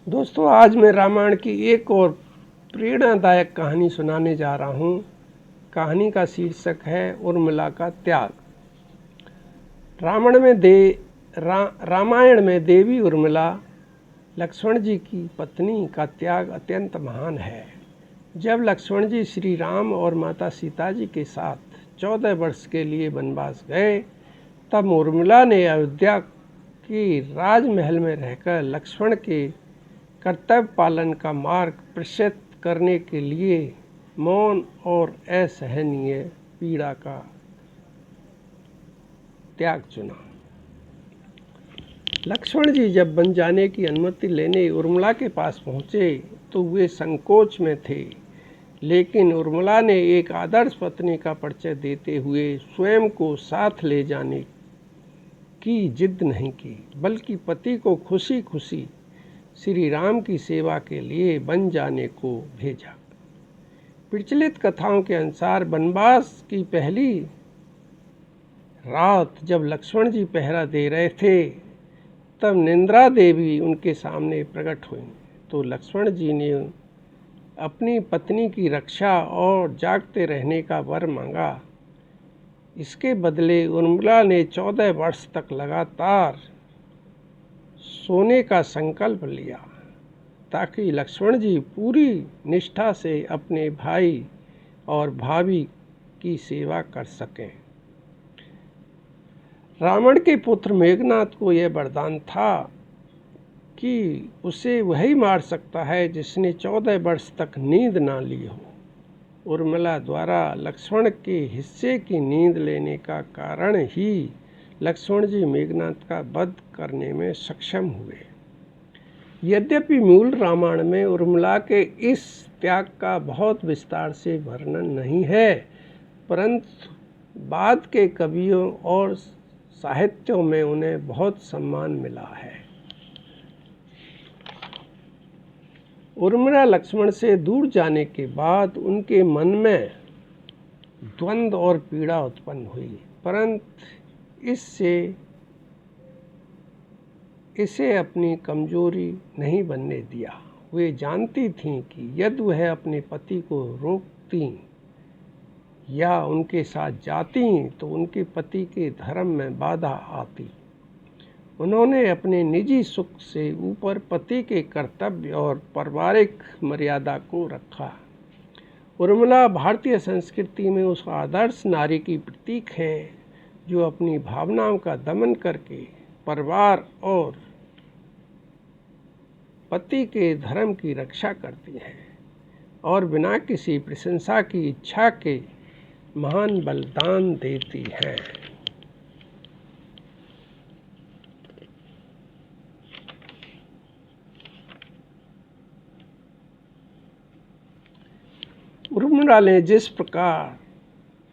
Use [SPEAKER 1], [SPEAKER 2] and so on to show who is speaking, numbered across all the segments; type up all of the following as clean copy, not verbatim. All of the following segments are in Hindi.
[SPEAKER 1] दोस्तों, आज मैं रामायण की एक और प्रेरणादायक कहानी सुनाने जा रहा हूँ। कहानी का शीर्षक है उर्मिला का त्याग। रामायण में देवी उर्मिला लक्ष्मण जी की पत्नी का त्याग अत्यंत महान है। जब लक्ष्मण जी श्री राम और माता सीता जी के साथ 14 वर्ष के लिए वनवास गए, तब उर्मिला ने अयोध्या की राजमहल में रहकर लक्ष्मण के कर्तव्य पालन का मार्ग प्रशस्त करने के लिए मौन और असहनीय पीड़ा का त्याग चुना। लक्ष्मण जी जब वन जाने की अनुमति लेने उर्मिला के पास पहुंचे तो वे संकोच में थे, लेकिन उर्मिला ने एक आदर्श पत्नी का परिचय देते हुए स्वयं को साथ ले जाने की जिद नहीं की, बल्कि पति को खुशी खुशी श्री राम की सेवा के लिए वन जाने को भेजा। प्रचलित कथाओं के अनुसार वनवास की पहली रात जब लक्ष्मण जी पहरा दे रहे थे, तब निंद्रा देवी उनके सामने प्रकट हुई। तो लक्ष्मण जी ने अपनी पत्नी की रक्षा और जागते रहने का वर मांगा। इसके बदले उर्मिला ने 14 वर्ष तक लगातार सोने का संकल्प लिया, ताकि लक्ष्मण जी पूरी निष्ठा से अपने भाई और भाभी की सेवा कर सकें। रावण के पुत्र मेघनाथ को यह वरदान था कि उसे वही मार सकता है जिसने 14 वर्ष तक नींद ना ली हो। उर्मिला द्वारा लक्ष्मण के हिस्से की नींद लेने का कारण ही लक्ष्मण जी मेघनाथ का वध करने में सक्षम हुए। यद्यपि मूल रामायण में उर्मिला के इस त्याग का बहुत विस्तार से वर्णन नहीं है, परंतु बाद के कवियों और साहित्यों में उन्हें बहुत सम्मान मिला है। उर्मिला लक्ष्मण से दूर जाने के बाद उनके मन में द्वंद्व और पीड़ा उत्पन्न हुई, परंतु इसे अपनी कमजोरी नहीं बनने दिया। वे जानती थीं कि यदि वह अपने पति को रोकती या उनके साथ जाती तो उनके पति के धर्म में बाधा आती। उन्होंने अपने निजी सुख से ऊपर पति के कर्तव्य और पारिवारिक मर्यादा को रखा। उर्मिला भारतीय संस्कृति में उस आदर्श नारी की प्रतीक है जो अपनी भावनाओं का दमन करके परिवार और पति के धर्म की रक्षा करती है और बिना किसी प्रशंसा की इच्छा के महान बलिदान देती है। उर्मिला ने जिस प्रकार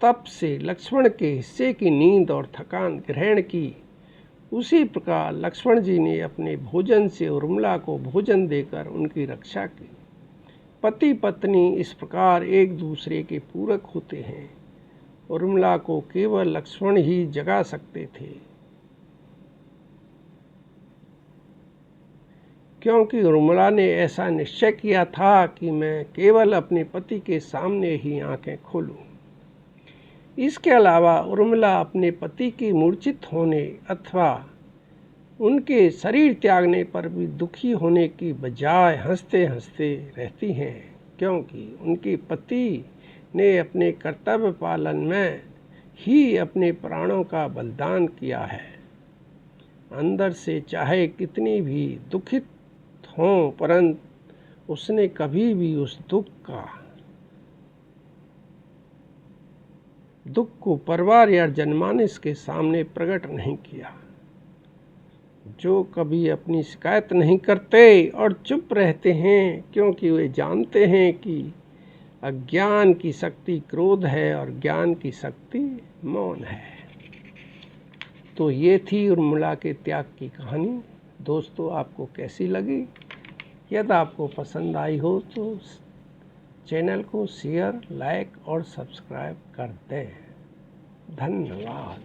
[SPEAKER 1] तप से लक्ष्मण के हिस्से की नींद और थकान ग्रहण की, उसी प्रकार लक्ष्मण जी ने अपने भोजन से उर्मिला को भोजन देकर उनकी रक्षा की। पति पत्नी इस प्रकार एक दूसरे के पूरक होते हैं। उर्मिला को केवल लक्ष्मण ही जगा सकते थे, क्योंकि उर्मिला ने ऐसा निश्चय किया था कि मैं केवल अपने पति के सामने ही आंखें खोलूं। इसके अलावा उर्मिला अपने पति के मूर्छित होने अथवा उनके शरीर त्यागने पर भी दुखी होने की बजाय हंसते हंसते रहती हैं, क्योंकि उनके पति ने अपने कर्तव्य पालन में ही अपने प्राणों का बलिदान किया है। अंदर से चाहे कितनी भी दुखित हों, परंतु उसने कभी भी उस दुख को परिवार या जनमानस के सामने प्रकट नहीं किया। जो कभी अपनी शिकायत नहीं करते और चुप रहते हैं, क्योंकि वे जानते हैं कि अज्ञान की शक्ति क्रोध है और ज्ञान की शक्ति मौन है। तो ये थी उर्मिला के त्याग की कहानी। दोस्तों, आपको कैसी लगी? यदि आपको पसंद आई हो तो चैनल को शेयर, लाइक और सब्सक्राइब कर दें। धन्यवाद।